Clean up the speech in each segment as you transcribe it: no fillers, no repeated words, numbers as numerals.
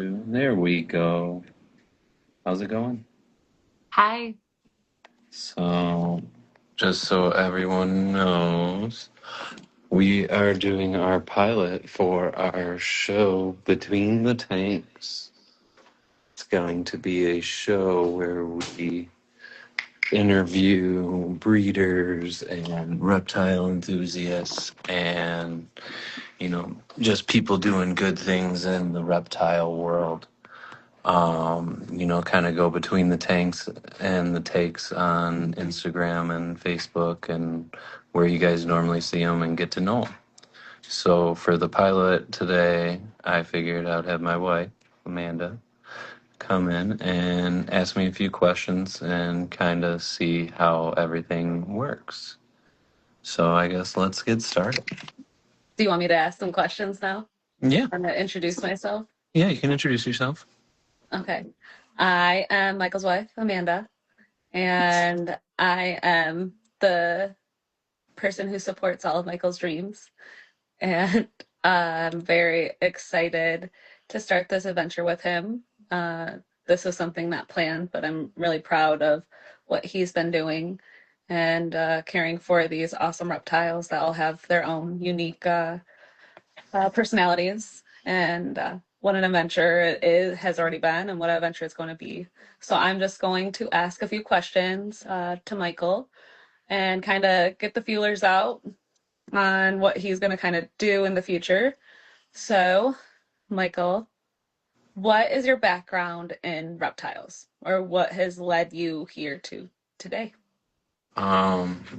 There we go. How's it going? Hi. So, just so everyone knows, we are doing our pilot for our show Between the Tanks. It's going to be a show where we interview breeders and reptile enthusiasts and, just people doing good things in the reptile world. Kind of go between the tanks and the takes on Instagram and Facebook and where you guys normally see them and get to know them. So for the pilot today, I figured I'd have my wife, Amanda, come in and ask me a few questions and kind of see how everything works. So I guess let's get started. Do you want me to ask some questions now? Yeah, I'm going to introduce myself. yeah, you can introduce yourself. Okay. I am Michael's wife, Amanda, and I am the person who supports all of Michael's dreams. And I'm very excited to start this adventure with him. This is something not planned, but I'm really proud of what he's been doing and caring for these awesome reptiles that all have their own unique personalities and what an adventure has already been and what an adventure it's going to be. So I'm just going to ask a few questions to Michael and kind of get the feelers out on what he's going to kind of do in the future. So, Michael, what is your background in reptiles, or what has led you here to today?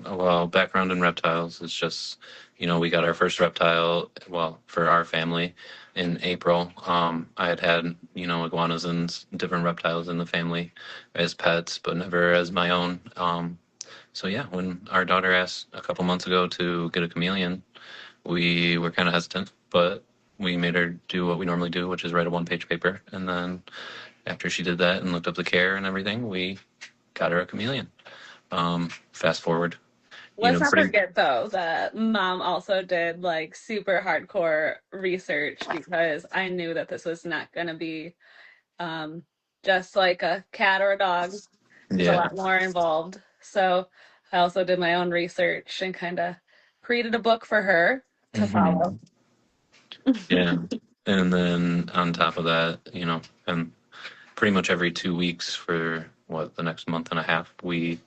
Well, background in reptiles is just, we got our first reptile, well, for our family in April. I had, iguanas and different reptiles in the family as pets, but never as my own. So yeah, when our daughter asked a couple months ago to get a chameleon, we were kind of hesitant, but we made her do what we normally do, which is write a one-page paper. And then after she did that and looked up the care and everything, we got her a chameleon. Fast forward, Let's not pretty. forget though that mom also did like super hardcore research because I knew that this was not going to be um, just like a cat or a dog. It's a Yeah. lot more involved. So I also did my own research and kind of created a book for her to follow. hmm Yeah. And then on top of that, and pretty much every 2 weeks for the next month and a half, we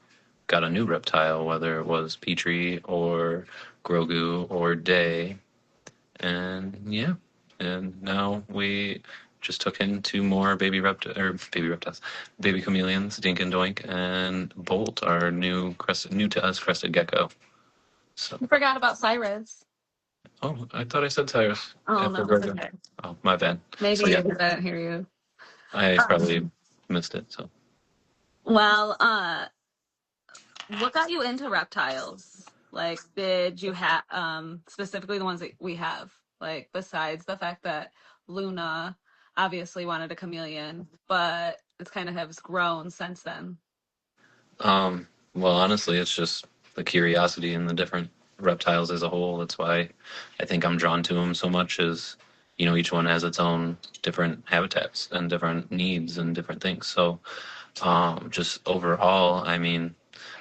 got a new reptile, whether it was Petrie or Grogu or Day. And yeah. And now we just took in two more baby reptiles, baby chameleons, Dink and Doink, and Bolt, our new to us crested gecko. So, I forgot about Cyrus. oh, I thought I said Cyrus Oh after no, it's Grogu. okay. Oh, my bad. Maybe So you yeah, didn't hear you. I probably Um, missed it. So, well, what got you into reptiles? Like, did you have specifically the ones that we have? Like, besides the fact that Luna obviously wanted a chameleon, but it's kind of has grown since then. well, honestly, it's just the curiosity in the different reptiles as a whole. That's why I think I'm drawn to them so much. Is each one has its own different habitats and different needs and different things. So, just overall, I mean,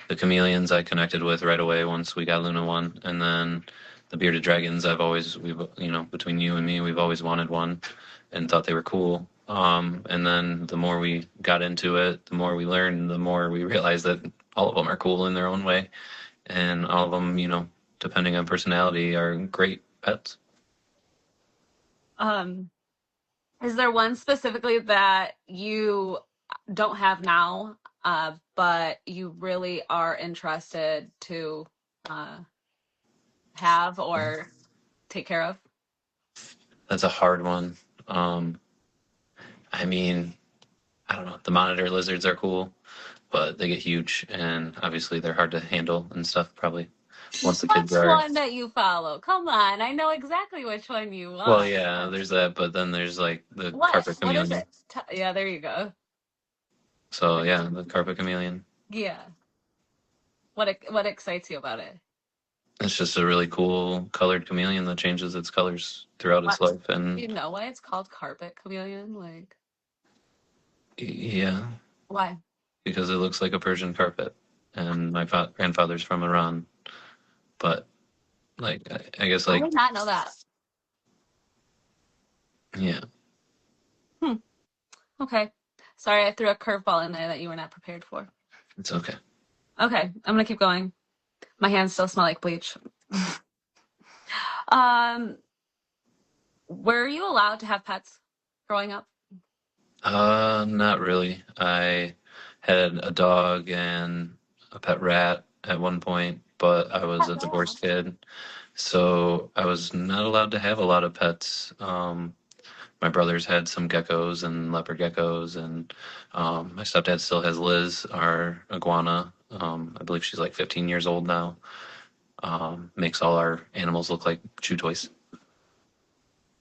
the chameleons I connected with right away once we got Luna one, and then the bearded dragons. We've between you and me, we've always wanted one, and thought they were cool. And then the more we got into it, the more we learned, the more we realized that all of them are cool in their own way, and all of them, depending on personality, are great pets. Um, is there one specifically that you don't have now, but you really are interested to uh, have or take care of? That's a hard one. Um, I mean, I don't know. The monitor lizards are cool, but they get huge, and obviously they're hard to handle and stuff. Probably once the kids What's are. one that you follow? Come on, I know exactly which one you Well, want. yeah, there's that, but then there's like the What? carpet What is chameleon. it? Yeah, there you go. So yeah, the carpet chameleon. Yeah. What excites you about it? It's just a really cool colored chameleon that changes its colors throughout its What? life. Do you And know why it's called carpet chameleon? Like, yeah, why? because it looks like a Persian carpet. And my grandfather's from Iran, but like I guess I like did not know that. yeah, Hmm. Okay. Sorry, I threw a curveball in there that you were not prepared for. it's okay. Okay, I'm gonna keep going. My hands still smell like bleach. Um, were you allowed to have pets growing up? Not really. I had a dog and a pet rat at one point, but I was Pet a rat. divorced kid, so I was not allowed to have a lot of pets. My brothers had some geckos and leopard geckos, and my stepdad still has Liz, our iguana. I believe she's like 15 years old now. Makes all our animals look like chew toys.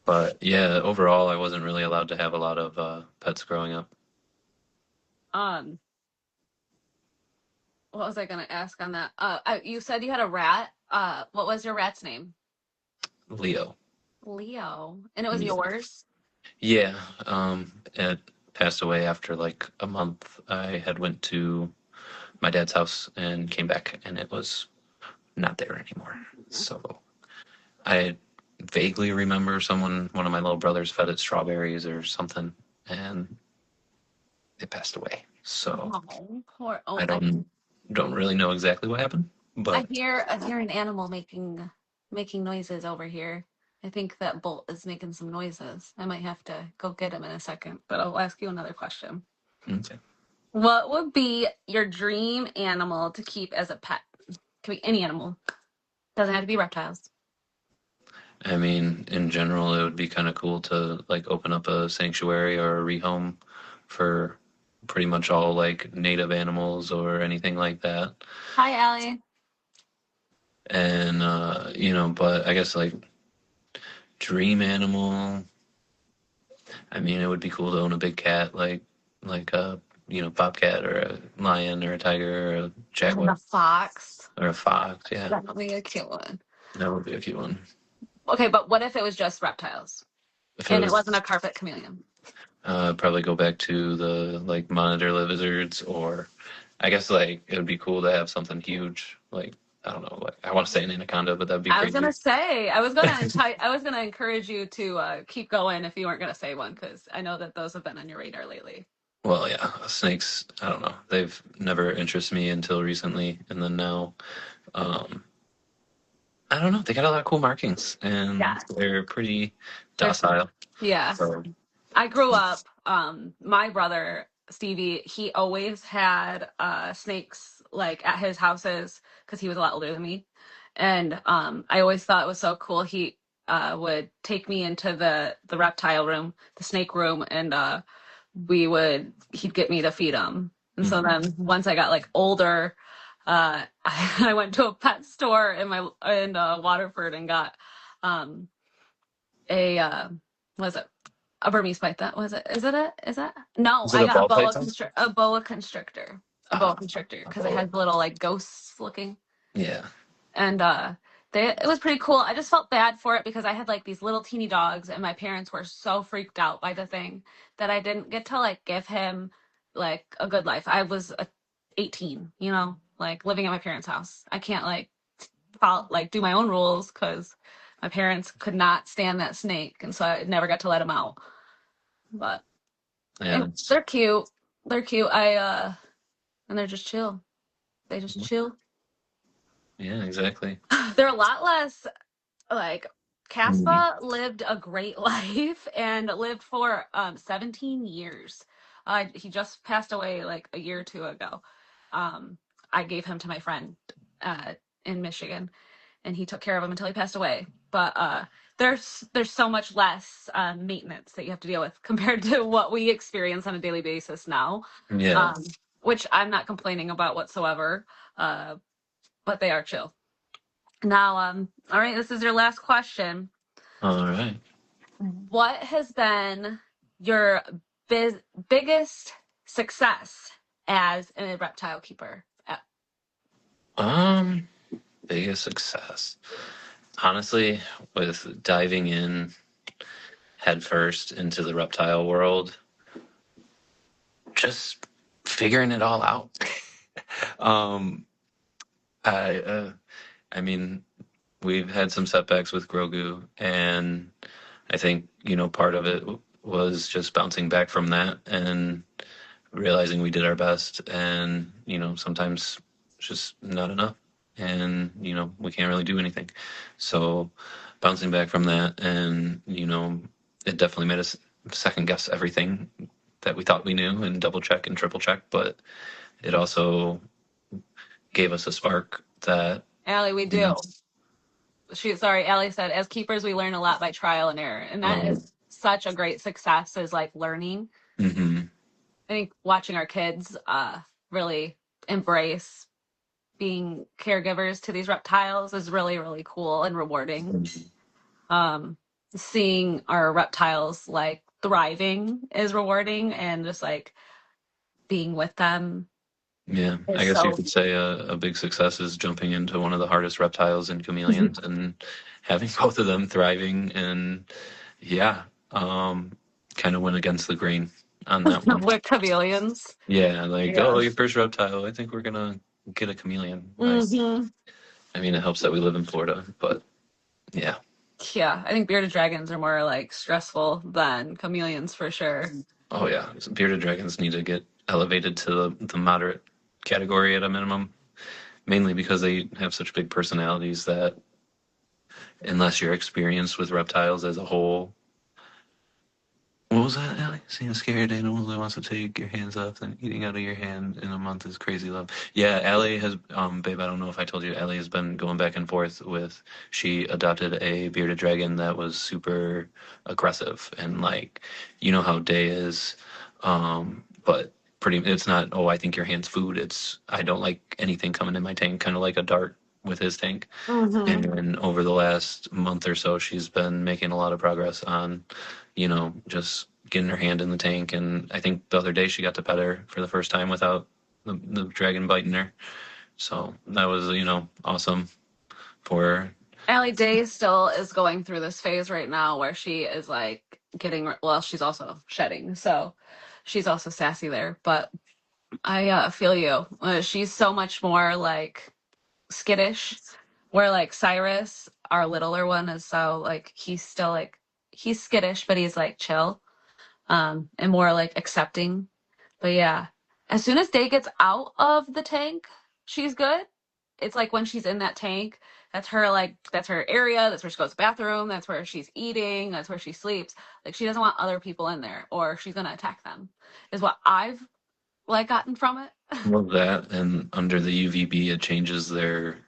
But yeah, overall, I wasn't really allowed to have a lot of pets growing up. Um, what was I gonna ask on that? You said you had a rat. What was your rat's name? Leo. Leo, and it was Yeah. yours. Yeah, it passed away after like a month. I had went to my dad's house and came back, and it was not there anymore. So I vaguely remember one of my little brothers fed it strawberries or something, and it passed away. So Oh, poor. Oh, I don't really know exactly what happened, but I hear an animal making noises over here. I think that Bolt is making some noises. I might have to go get him in a second, but I'll ask you another question. okay. What would be your dream animal to keep as a pet? Could be any animal. Doesn't have to be reptiles. I mean, in general, it would be kind of cool to like open up a sanctuary or a rehome for pretty much all like native animals or anything like that. Hi, Allie. And but I guess like dream animal, I mean, it would be cool to own a big cat like a bobcat or a lion or a tiger or a And jaguar a fox. or a fox. Yeah, That would be a cute one. that would be a cute one. Okay, but what if it was just reptiles If it and it was, wasn't a carpet chameleon? probably go back to the like monitor lizards, or I guess like it would be cool to have something huge. Like I don't know, like I want to say an anaconda, but that'd be I was crazy. gonna say, I was gonna encourage you to keep going if you weren't gonna say one because I know that those have been on your radar lately. Well, yeah, snakes. I don't know. They've never interested me until recently, and then now. Um, I don't know. They got a lot of cool markings, and Yeah, they're pretty there's docile. yeah. So, I grew up, my brother Stevie, he always had snakes like at his houses because he was a lot older than me. And I always thought it was so cool. He would take me into the reptile room, the snake room, and he'd get me to feed them. And so mhm. then once I got like older, I went to a pet store in Waterford and got um a what is it? A Burmese python. Was it? Is it a? Is that? No, Is it I a got ball python? a boa constrictor, a boa Ah, constrictor a because it boa. has little like ghosts looking, Yeah. and it was pretty cool. I just felt bad for it because I had like these little teeny dogs, and my parents were so freaked out by the thing that I didn't get to like give him like a good life. I was 18, like living at my parents' house. I can't like follow, like do my own rules because my parents could not stand that snake, and so I never got to let him out. But Yeah. and they're cute. They're cute. And they're just chill. They just chill. Yeah. Exactly. They're a lot less like Mhm. Caspa lived a great life and lived for 17 years. He just passed away like a year or two ago. Um, I gave him to my friend uh, in Michigan, and he took care of him until he passed away. But there's so much less maintenance that you have to deal with compared to what we experience on a daily basis now, Yeah. um, which I'm not complaining about whatsoever. Uh, but they are chill. Now, all right, this is your last question. All right. What has been your biggest success as a reptile keeper? Um. Biggest success. Honestly, with diving in headfirst into the reptile world, just figuring it all out. um, I, I mean, we've had some setbacks with Grogu, and I think part of it was just bouncing back from that and realizing we did our best, and sometimes it's just not enough, and we can't really do anything. So bouncing back from that, and it definitely made us second guess everything that we thought we knew and double check and triple check, but it also gave us a spark that Allie, we you know do. Allie said, as keepers, we learn a lot by trial and error. And that um, is such a great success, is like learning. mhm. I think watching our kids really embrace being caregivers to these reptiles is really, really cool and rewarding. Um, Seeing our reptiles like thriving is rewarding, and just like being with them Yeah, I is guess you so. could say a big success is jumping into one of the hardest reptiles and chameleons and having both of them thriving, and yeah, um, kind of went against the grain on that one. With chameleons. Yeah, like, Yeah. oh, your first reptile, I think we're gonna get a chameleon. Hmm. I mean, it helps that we live in Florida, but yeah. Yeah, I think bearded dragons are more like stressful than chameleons for sure. Oh yeah, bearded dragons need to get elevated to the moderate category at a minimum, mainly because they have such big personalities that unless you're experienced with reptiles as a whole. What was that, Allie? Seeing a scared animal that wants to take your hands off and eating out of your hand in a month is crazy love. Yeah, Allie has, babe, I don't know if I told you, Allie has been going back and forth with, she adopted a bearded dragon that was super aggressive. And like, you know how Day is, but it's not, oh, I think your hand's food. It's, I don't like anything coming in my tank, kind of like a dart with his tank. And Hmm. then over the last month or so, she's been making a lot of progress on, just getting her hand in the tank. And I think the other day she got to pet her for the first time without the dragon biting her. So that was, awesome for her. Allie Day still is going through this phase right now where she is like getting, well, she's also shedding. So she's also sassy there. But I feel you. She's so much more like skittish, where like Cyrus, our littler one, is so like he's still like he's skittish, but he's like chill, and more like accepting. But yeah, as soon as Day gets out of the tank, she's good. It's like when she's in that tank, that's her area, that's where she goes to the bathroom, that's where she's eating, that's where she sleeps. Like she doesn't want other people in there or she's gonna attack them. Is what I've like gotten from it. Love that. And under the UVB, it changes their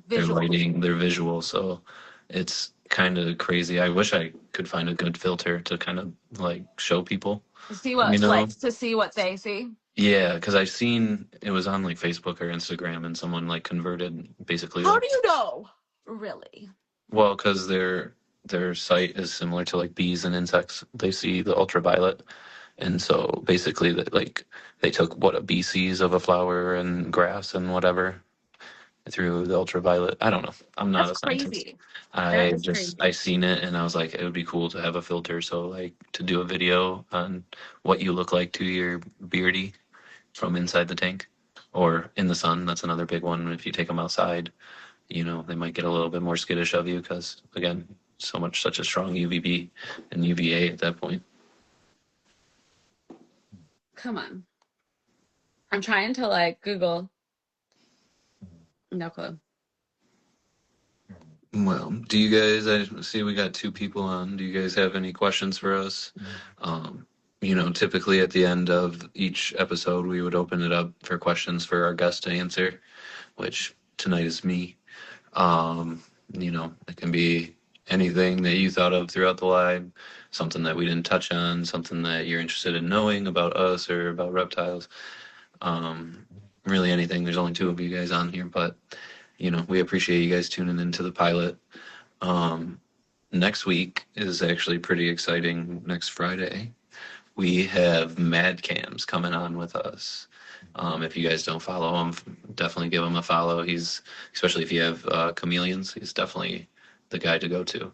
Visuals. lighting, their visual. So it's kind of crazy. I wish I could find a good filter to kind of like show people, See you what know? like to see what they see. Yeah, because I've seen it was on like Facebook or Instagram, and someone like converted basically How like, do you know? Really? well, because their site is similar to like bees and insects. They see the ultraviolet, and so basically that like they took what a bee sees of a flower and grass and whatever through the ultraviolet. I don't know. I'm not That's a scientist. crazy. That I is just crazy. I seen it and I was like, it would be cool to have a filter. So like to do a video on what you look like to your beardy from inside the tank or in the sun. That's another big one. If you take them outside, they might get a little bit more skittish of you because, again, such a strong UVB and UVA at that point. Come on. I'm trying to like Google. No clue. Well, do you guys, I see we got two people on. Do you guys have any questions for us? Um, Typically at the end of each episode, we would open it up for questions for our guest to answer, which tonight is me. It can be anything that you thought of throughout the live, something that we didn't touch on, something that you're interested in knowing about us or about reptiles. Um, really anything. There's only two of you guys on here, but we appreciate you guys tuning into the pilot. Um, Next week is actually pretty exciting. Next Friday, we have Mad Cams coming on with us. If you guys don't follow him, definitely give him a follow. He's, especially if you have chameleons, he's definitely the guy to go to.